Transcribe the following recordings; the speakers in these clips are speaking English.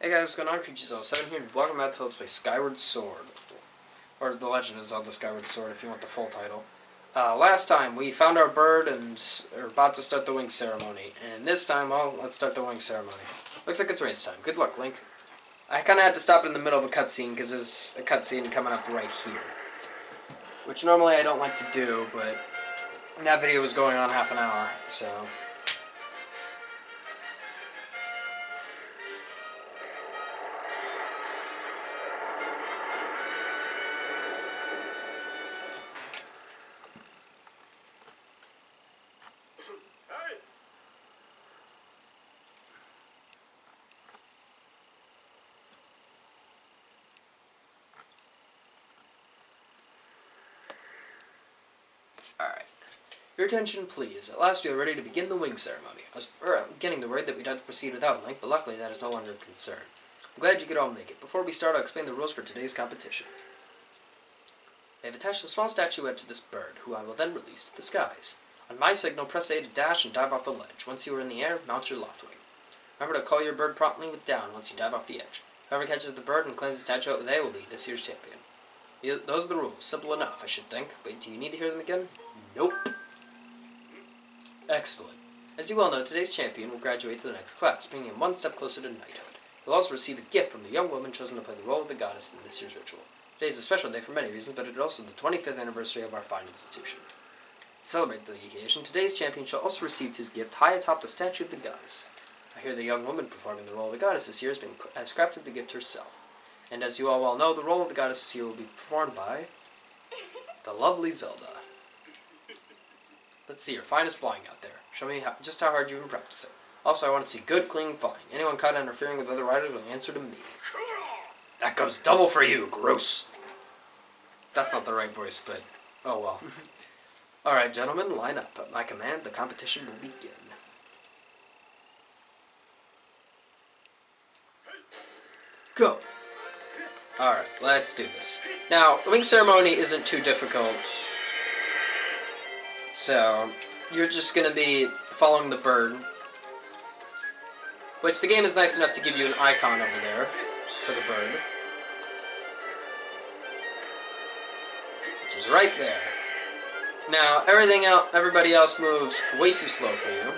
Hey guys, what's going on? Creatures07 here, and welcome back to Let's Play Skyward Sword. Or The Legend of Zelda Skyward Sword, if you want the full title. Last time, we found our bird and are about to start the wing ceremony. And this time, well, let's start the wing ceremony. Looks like it's race time. Good luck, Link. I kind of had to stop it in the middle of a cutscene, because there's a cutscene coming up right here. Which normally I don't like to do, but that video was going on half an hour, so... Alright. Your attention, please. At last we are ready to begin the wing ceremony. I was getting the word that we'd have to proceed without Link, but luckily that is no longer a concern. I'm glad you could all make it. Before we start, I'll explain the rules for today's competition. I have attached a small statuette to this bird, who I will then release to the skies. On my signal, press A to dash and dive off the ledge. Once you are in the air, mount your locked wing. Remember to call your bird promptly with down once you dive off the edge. Whoever catches the bird and claims the statuette with A will be this year's champion. Those are the rules. Simple enough, I should think. But do you need to hear them again? Nope. Excellent. As you well know, today's champion will graduate to the next class, bringing him one step closer to knighthood. He'll also receive a gift from the young woman chosen to play the role of the goddess in this year's ritual. Today is a special day for many reasons, but it is also the 25th anniversary of our fine institution. To celebrate the occasion, today's champion shall also receive his gift high atop the statue of the goddess. I hear the young woman performing the role of the goddess this year has crafted the gift herself. And as you all well know, the role of the goddess this year will be performed by the lovely Zelda. Let's see your finest flying out there. Show me just how hard you've been practicing. Also, I want to see good, clean flying. Anyone caught interfering with other riders will answer to me. That goes double for you, gross. That's not the right voice, but oh well. Alright, gentlemen, line up. At my command, the competition will begin. Go! Alright, let's do this. Now, the wing ceremony isn't too difficult. So, you're just going to be following the bird. Which the game is nice enough to give you an icon over there for the bird. Which is right there. Now, everybody else moves way too slow for you.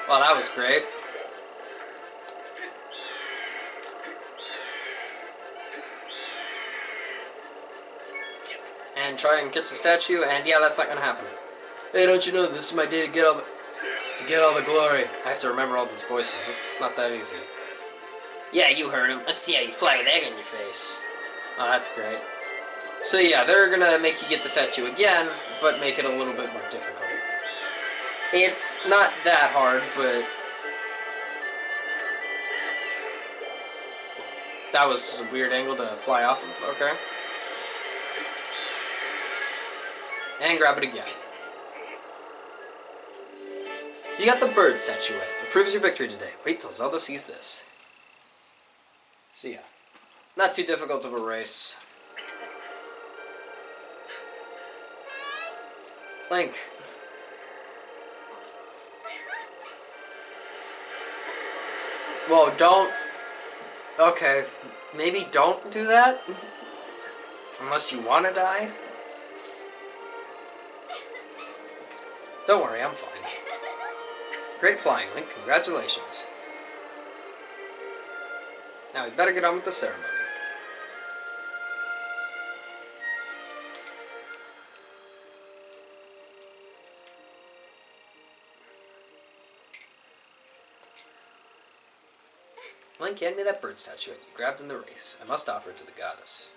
Well, that was great. And try and catch the statue, and yeah, that's not gonna happen. Hey, don't you know this is my day to get all the glory? I have to remember all these voices. It's not that easy. Yeah, you heard him. Let's see how you fly with egg on your face. Oh, that's great. So yeah, they're gonna make you get the statue again, but make it a little bit more difficult. It's not that hard, but that was a weird angle to fly off of. Okay. And grab it again. You got the bird statuette. It proves your victory today. Wait till Zelda sees this. So yeah, it's not too difficult of a race. Link. Whoa, don't... Okay, maybe don't do that? Unless you want to die? Don't worry, I'm fine. Great flying, Link. Congratulations. Now we better get on with the ceremony. Link, hand me that bird statuette you grabbed in the race. I must offer it to the goddess.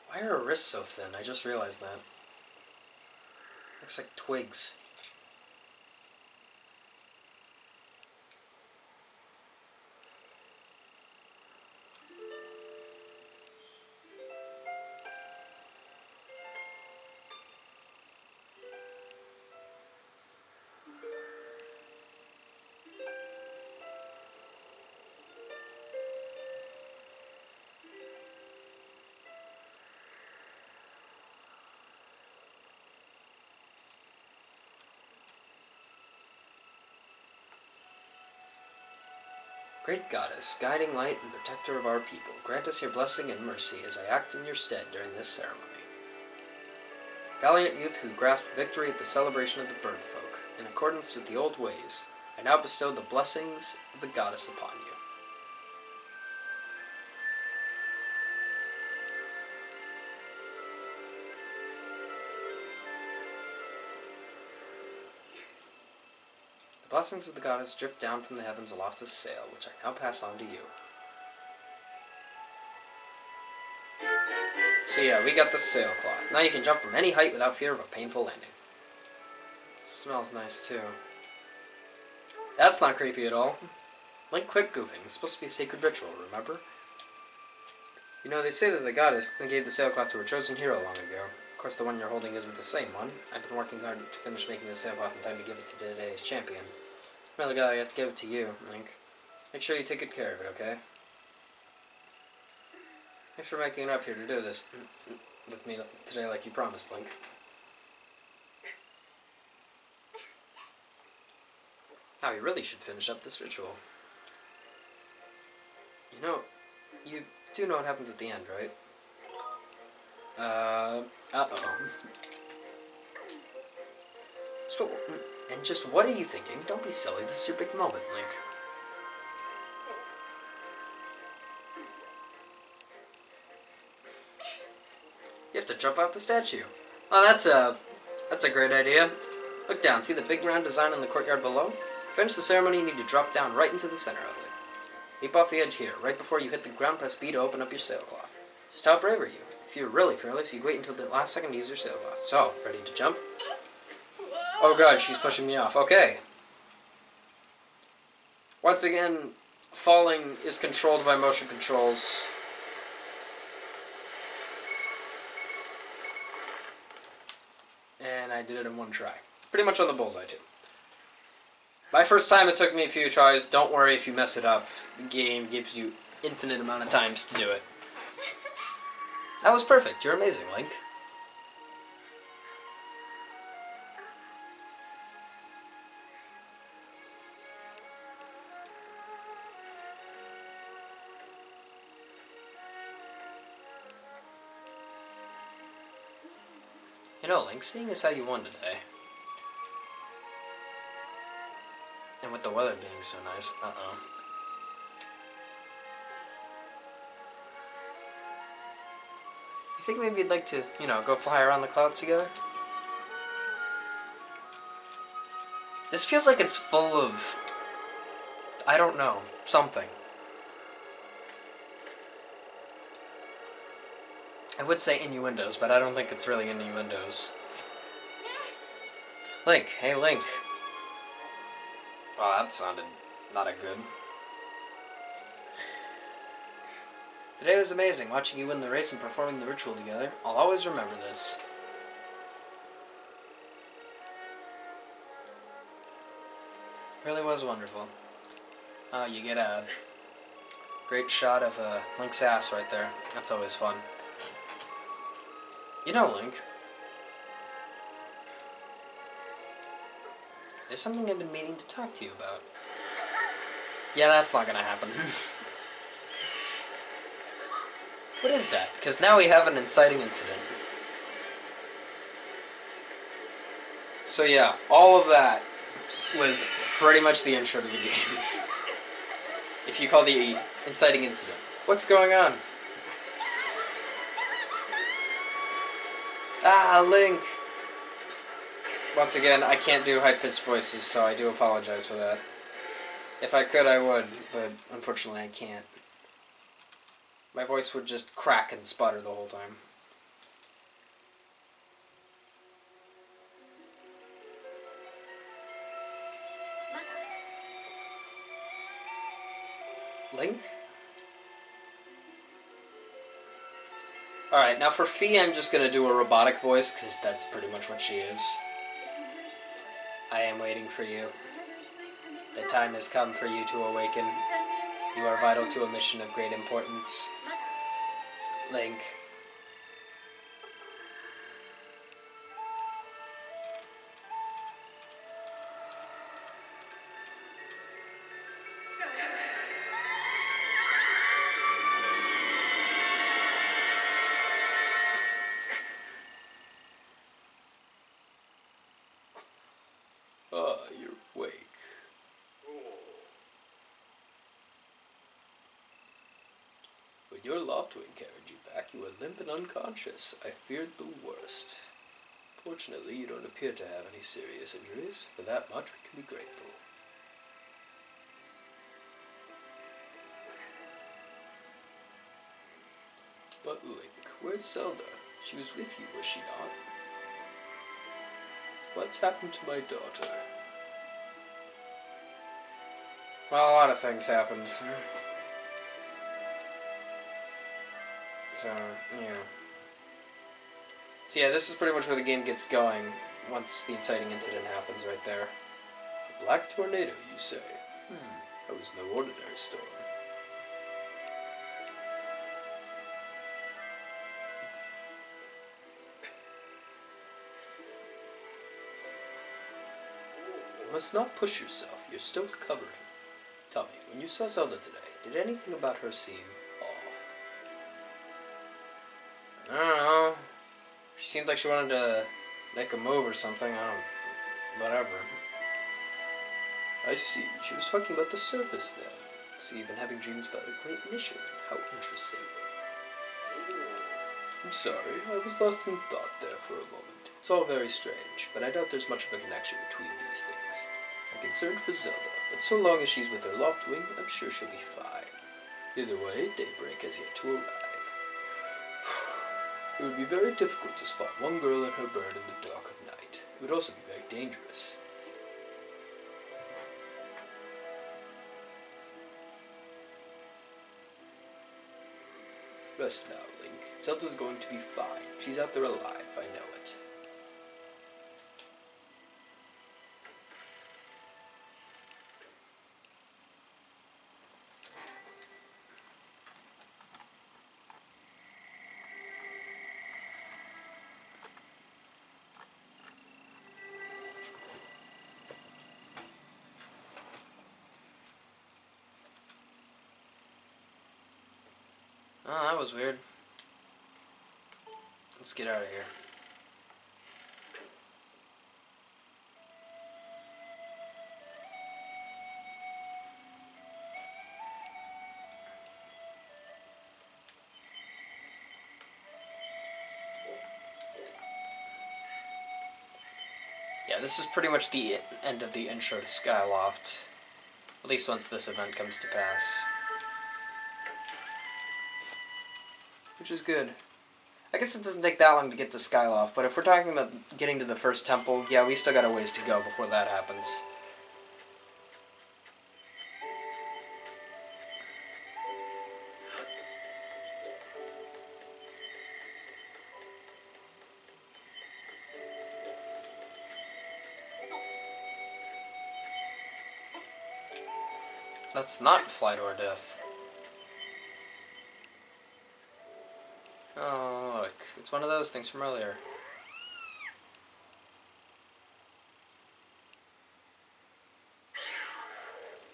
Why are her wrists so thin? I just realized that. Looks like twigs. Great Goddess, guiding light and protector of our people, grant us your blessing and mercy as I act in your stead during this ceremony. Valiant youth who grasped victory at the celebration of the bird folk, in accordance with the old ways, I now bestow the blessings of the goddess upon you. The blessings of the goddess drift down from the heavens aloft as sail, which I now pass on to you. So yeah, we got the sailcloth. Now you can jump from any height without fear of a painful landing. It smells nice too. That's not creepy at all. Link, quit goofing. It's supposed to be a sacred ritual, remember? You know, they say that the goddess gave the sailcloth to her chosen hero long ago. Of course, the one you're holding isn't the same one. I've been working hard to finish making the sailcloth in time to give it to today's champion. Really glad I got to give it to you, Link. Make sure you take good care of it, okay? Thanks for making it up here to do this with me today like you promised, Link. Now we really should finish up this ritual. You know, you do know what happens at the end, right? Uh-oh. So, and just what are you thinking? Don't be silly, this is your big moment, Link. You have to jump off the statue. Oh, that's a great idea. Look down, see the big round design in the courtyard below? To finish the ceremony, you need to drop down right into the center of it. Leap off the edge here, right before you hit the ground, press B to open up your sailcloth. Just how brave are you? If you're really fearless, you'd wait until the last second to use your sailcloth. So, ready to jump? Oh god, she's pushing me off. Okay. Once again, falling is controlled by motion controls. And I did it in one try. Pretty much on the bullseye, too. My first time, it took me a few tries. Don't worry if you mess it up. The game gives you infinite amount of times to do it. That was perfect. You're amazing, Link. You know, Link, seeing as how you won today, and with the weather being so nice, you think maybe you'd like to, you know, go fly around the clouds together? This feels like it's full of, I don't know, something. I would say innuendos, but I don't think it's really innuendos. Link, hey Link. Oh, that sounded not a good. Today was amazing, watching you win the race and performing the ritual together. I'll always remember this. Really was wonderful. Oh, you get a great shot of Link's ass right there. That's always fun. You know, Link, there's something I've been meaning to talk to you about. Yeah, that's not gonna happen. What is that? Because now we have an inciting incident. So yeah, all of that was pretty much the intro to the game. If you call the inciting incident. What's going on? Ah, Link! Once again, I can't do high-pitched voices, so I do apologize for that. If I could, I would, but unfortunately I can't. My voice would just crack and sputter the whole time. Link? Alright, now for Fee, I'm just going to do a robotic voice, because that's pretty much what she is. I am waiting for you. The time has come for you to awaken. You are vital to a mission of great importance. Link. Ah, you're awake. When your Loftwing carried you back, you were limp and unconscious. I feared the worst. Fortunately, you don't appear to have any serious injuries. For that much, we can be grateful. But Link, where's Zelda? She was with you, was she not? What's happened to my daughter? Well, a lot of things happened. So, yeah. So yeah, this is pretty much where the game gets going once the inciting incident happens right there. A black tornado, you say? That was no ordinary storm. You must not push yourself. You're still recovering. Tell me, when you saw Zelda today, did anything about her seem off? I don't know. She seemed like she wanted to make a move or something. Whatever. I see. She was talking about the surface then. So you've been having dreams about a great mission. How interesting. I'm sorry. I was lost in thought there for a moment. It's all very strange, but I doubt there's much of a connection between these things. I'm concerned for Zelda, but so long as she's with her Loftwing, I'm sure she'll be fine. Either way, daybreak has yet to arrive. It would be very difficult to spot one girl and her bird in the dark of night. It would also be very dangerous. Rest now, Link. Zelda's going to be fine. She's out there alive, I know it. Oh, that was weird. Let's get out of here. Yeah, this is pretty much the end of the intro to Skyloft. At least once this event comes to pass. Which is good. I guess it doesn't take that long to get to Skyloft, but if we're talking about getting to the first temple, yeah, we still got a ways to go before that happens. That's not Flight or Death. Oh, look. It's one of those things from earlier.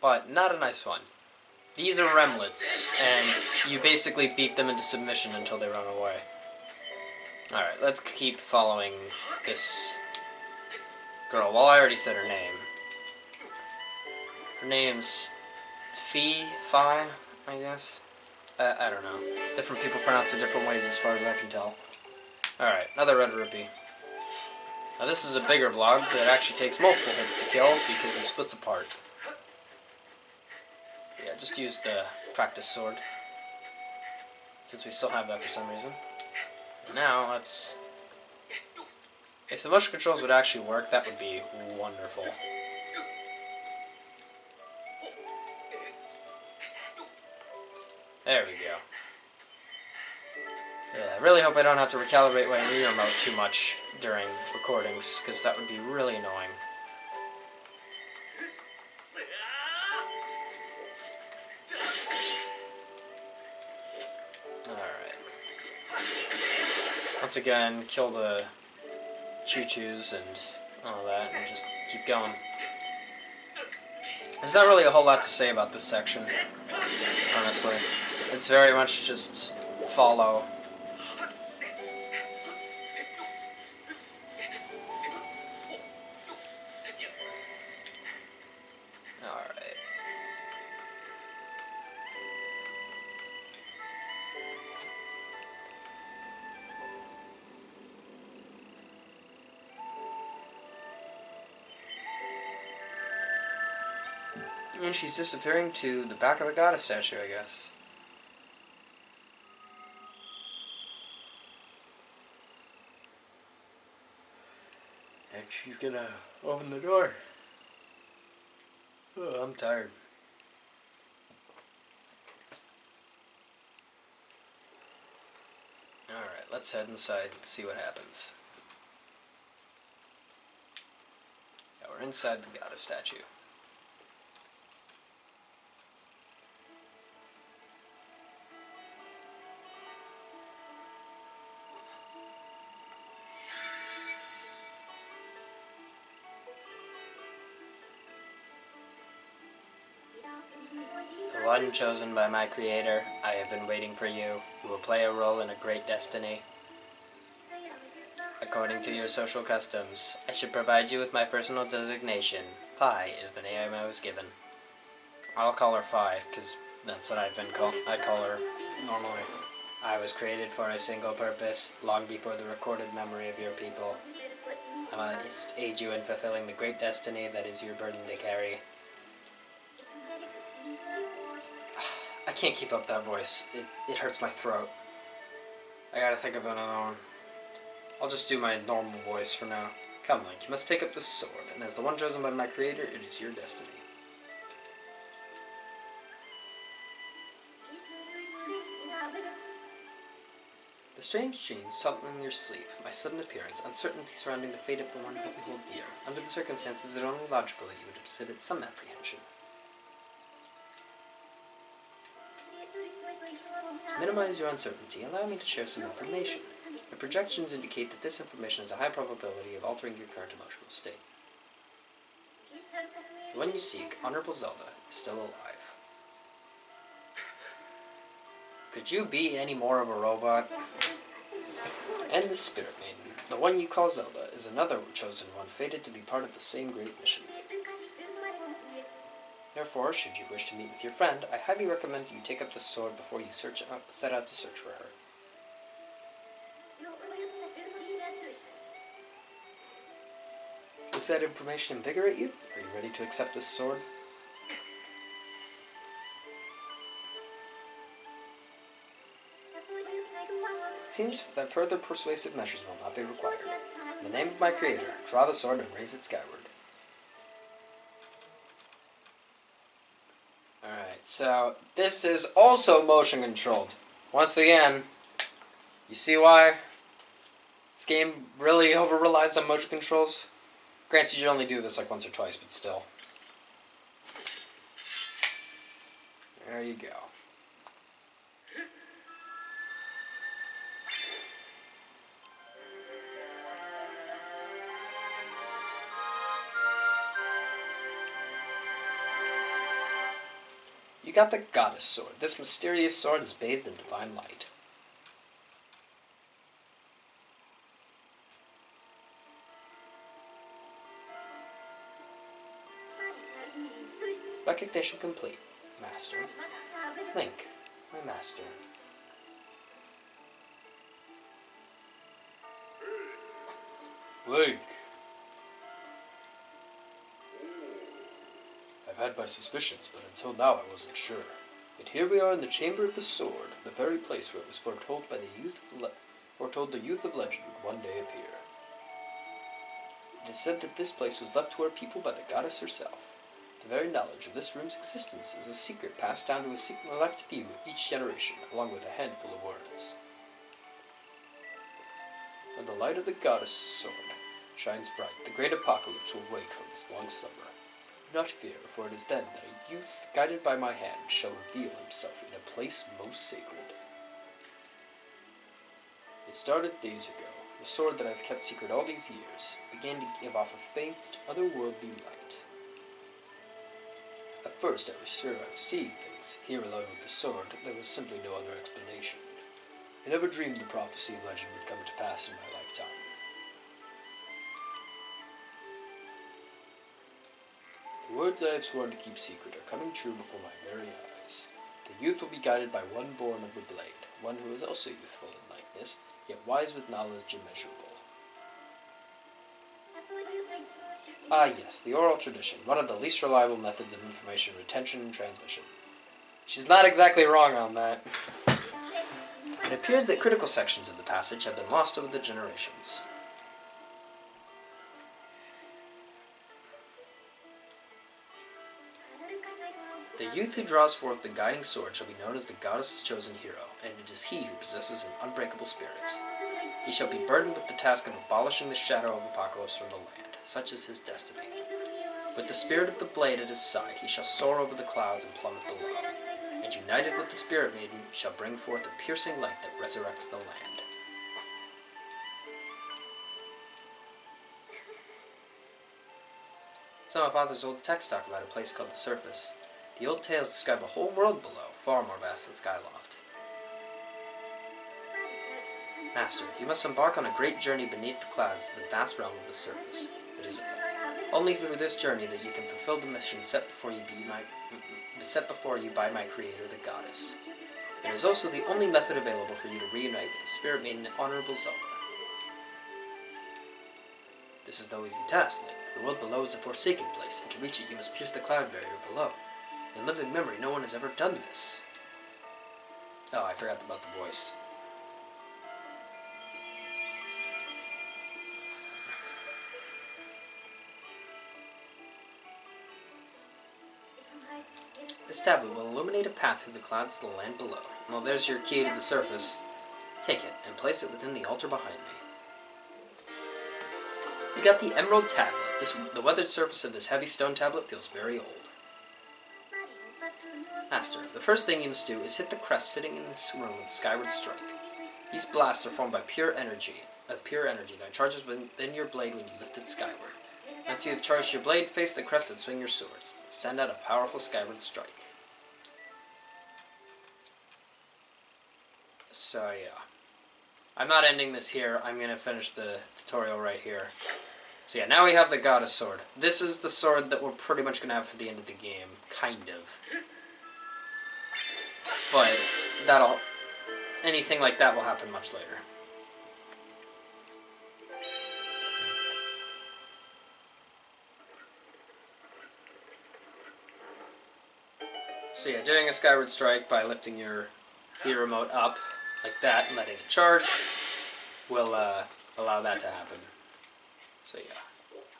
But not a nice one. These are remlets, and you basically beat them into submission until they run away. Alright, let's keep following this girl. Well, I already said her name. Her name's Fi, I guess. I don't know. Different people pronounce it different ways as far as I can tell. Alright, another red rupee. Now this is a bigger blob that actually takes multiple hits to kill because he splits apart. Yeah, just use the practice sword. Since we still have that for some reason. And now, let's... If the motion controls would actually work, that would be wonderful. There we go. Yeah, I really hope I don't have to recalibrate my Wii remote too much during recordings, because that would be really annoying. Alright. Once again, kill the choo-choos and all that, and just keep going. There's not really a whole lot to say about this section, honestly. It's very much just follow. And she's disappearing to the back of the goddess statue, I guess. And she's gonna open the door. Oh, I'm tired. Alright, let's head inside and see what happens. Yeah, we're inside the goddess statue. The one chosen by my creator, I have been waiting for you. You will play a role in a great destiny. According to your social customs, I should provide you with my personal designation. Phi is the name I was given. I'll call her Phi, because that's what I've been called. I call her normally. I was created for a single purpose, long before the recorded memory of your people. I must aid you in fulfilling the great destiny that is your burden to carry. I can't keep up that voice. It hurts my throat. I gotta think of another one. I'll just do my normal voice for now. Come, Link, you must take up this sword, and as the one chosen by my creator, it is your destiny. The strange change something in your sleep, my sudden appearance, uncertainty surrounding the fate of the one who holds dear. Under the circumstances, it is only logical that you would exhibit some apprehension. To minimize your uncertainty, allow me to share some information. The projections indicate that this information has a high probability of altering your current emotional state. The one you seek, Honorable Zelda, is still alive. Could you be any more of a robot? And the Spirit Maiden, the one you call Zelda, is another chosen one fated to be part of the same great mission. Therefore, should you wish to meet with your friend, I highly recommend you take up the sword before you set out to search for her. Does that information invigorate you? Are you ready to accept this sword? It seems that further persuasive measures will not be required. In the name of my creator, draw the sword and raise it skyward. Alright, so this is also motion controlled. Once again, you see why this game really over-relies on motion controls? Granted, you only do this like once or twice, but still. There you go. You got the Goddess Sword. This mysterious sword is bathed in divine light. Recognition complete. Master. Link, my master. Link. I've had my suspicions, but until now I wasn't sure. Yet here we are in the Chamber of the Sword, the very place where it was foretold by the youth of legend would one day appear. It is said that this place was left to our people by the goddess herself. The very knowledge of this room's existence is a secret passed down to a select few each generation, along with a handful of words. When the light of the goddess' sword shines bright, the great apocalypse will wake from its long slumber. Do not fear, for it is then that a youth, guided by my hand, shall reveal himself in a place most sacred. It started days ago. The sword that I have kept secret all these years began to give off a faint, otherworldly light. At first I was sure I was seeing things. Here alone with the sword, there was simply no other explanation. I never dreamed the prophecy of legend would come to pass in my lifetime. The words I have sworn to keep secret are coming true before my very eyes. The youth will be guided by one born of the blade, one who is also youthful in likeness, yet wise with knowledge immeasurable. Ah yes, the oral tradition, one of the least reliable methods of information retention and transmission. She's not exactly wrong on that. It appears that critical sections of the passage have been lost over the generations. The youth who draws forth the guiding sword shall be known as the goddess's chosen hero, and it is he who possesses an unbreakable spirit. He shall be burdened with the task of abolishing the shadow of apocalypse from the land. Such is his destiny. With the spirit of the blade at his side, he shall soar over the clouds and plummet below, and united with the spirit maiden, shall bring forth a piercing light that resurrects the land. Some of Father's old texts talk about a place called the Surface. The old tales describe a whole world below, far more vast than Skyloft. Master, you must embark on a great journey beneath the clouds to the vast realm of the Surface. It is only through this journey that you can fulfill the mission set before you by my creator, the goddess. It is also the only method available for you to reunite with the spirit maiden and honorable Zelda. This is no easy task, Link. The world below is a forsaken place, and to reach it you must pierce the cloud barrier below. In living memory, no one has ever done this. Oh, I forgot about the voice. This tablet will illuminate a path through the clouds to the land below. Well, there's your key to the surface. Take it, and place it within the altar behind me. We got the Emerald Tablet. The weathered surface of this heavy stone tablet feels very old. Master, the first thing you must do is hit the crest sitting in this room with Skyward Strike. These blasts are formed by pure energy that charges within your blade when you lift it skyward. Once you have charged your blade, face the crest and swing your swords. Send out a powerful Skyward Strike. So yeah. I'm not ending this here. I'm going to finish the tutorial right here. So yeah, now we have the Goddess Sword. This is the sword that we're pretty much going to have for the end of the game. Kind of. But anything like that will happen much later. So yeah, doing a Skyward Strike by lifting your Wii remote up like that and letting it charge will allow that to happen. So yeah.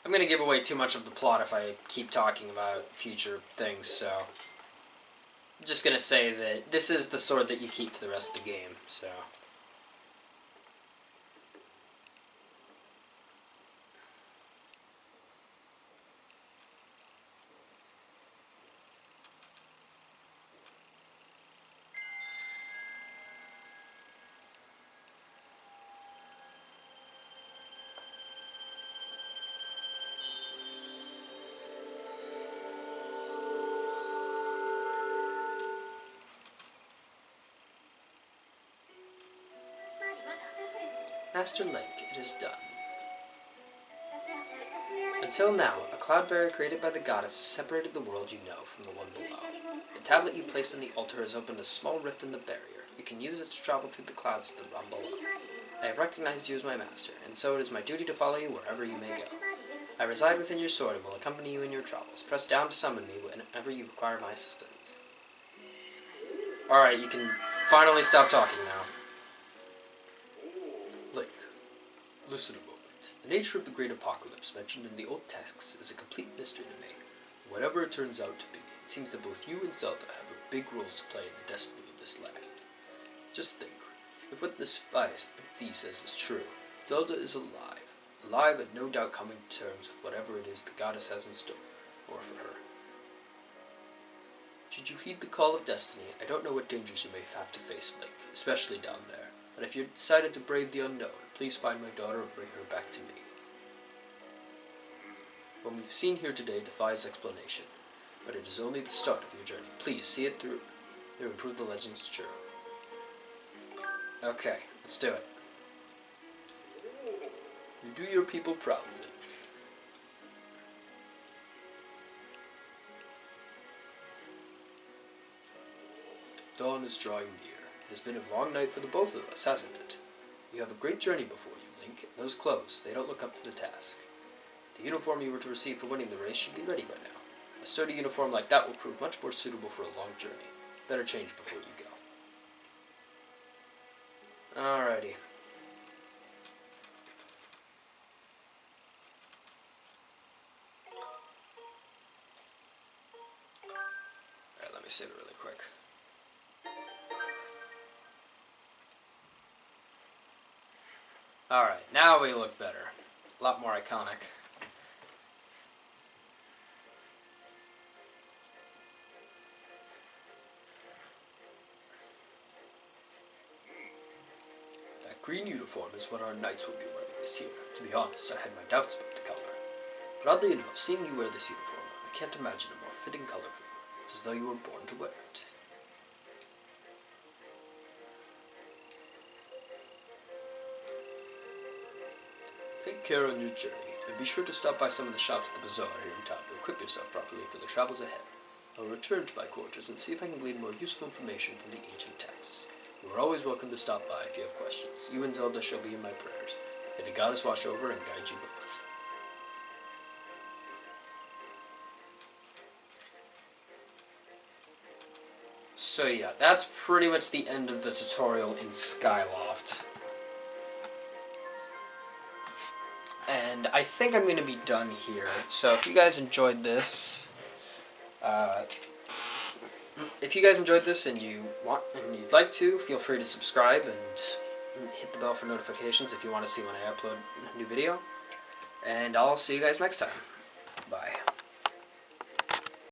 I'm going to give away too much of the plot if I keep talking about future things, so I'm just going to say that this is the sword that you keep for the rest of the game, so... Master Link, it is done. Until now, a cloud barrier created by the goddess has separated the world you know from the one below. The tablet you placed in the altar has opened a small rift in the barrier. You can use it to travel through the clouds to the realm below. I have recognized you as my master, and so it is my duty to follow you wherever you may go. I reside within your sword and will accompany you in your travels. Press down to summon me whenever you require my assistance. Alright, you can finally stop talking now. Link, listen a moment. The nature of the great apocalypse mentioned in the old texts is a complete mystery to me. Whatever it turns out to be, it seems that both you and Zelda have a big role to play in the destiny of this land. Just think, if what this Fee says is true, Zelda is alive and no doubt coming to terms with whatever it is the goddess has in store, or for her. Should you heed the call of destiny, I don't know what dangers you may have to face, Link, especially down there. But if you decided to brave the unknown, please find my daughter and bring her back to me. What we've seen here today defies explanation, but it is only the start of your journey. Please see it through and prove the legends true. Okay, let's do it. You do your people proud, Link. Dawn is drawing near. It has been a long night for the both of us, hasn't it? You have a great journey before you, Link. Those clothes, they don't look up to the task. The uniform you were to receive for winning the race should be ready by now. A sturdy uniform like that will prove much more suitable for a long journey. Better change before you go. Alrighty. Alright, let me save it really quick. Alright, now we look better. A lot more iconic. That green uniform is what our knights will be wearing this year. To be honest, I had my doubts about the color. But oddly enough, seeing you wear this uniform, I can't imagine a more fitting color for you. It's as though you were born to wear it. Take care on your journey, and be sure to stop by some of the shops at the bazaar here in town to equip yourself properly for the travels ahead. I'll return to my quarters and see if I can glean more useful information from the ancient texts. You are always welcome to stop by if you have questions. You and Zelda shall be in my prayers. May the goddess watch over and guide you both. So yeah, that's pretty much the end of the tutorial in Skyloft. And I think I'm going to be done here. So if you guys enjoyed this, and you'd like to, feel free to subscribe and hit the bell for notifications if you want to see when I upload a new video. And I'll see you guys next time.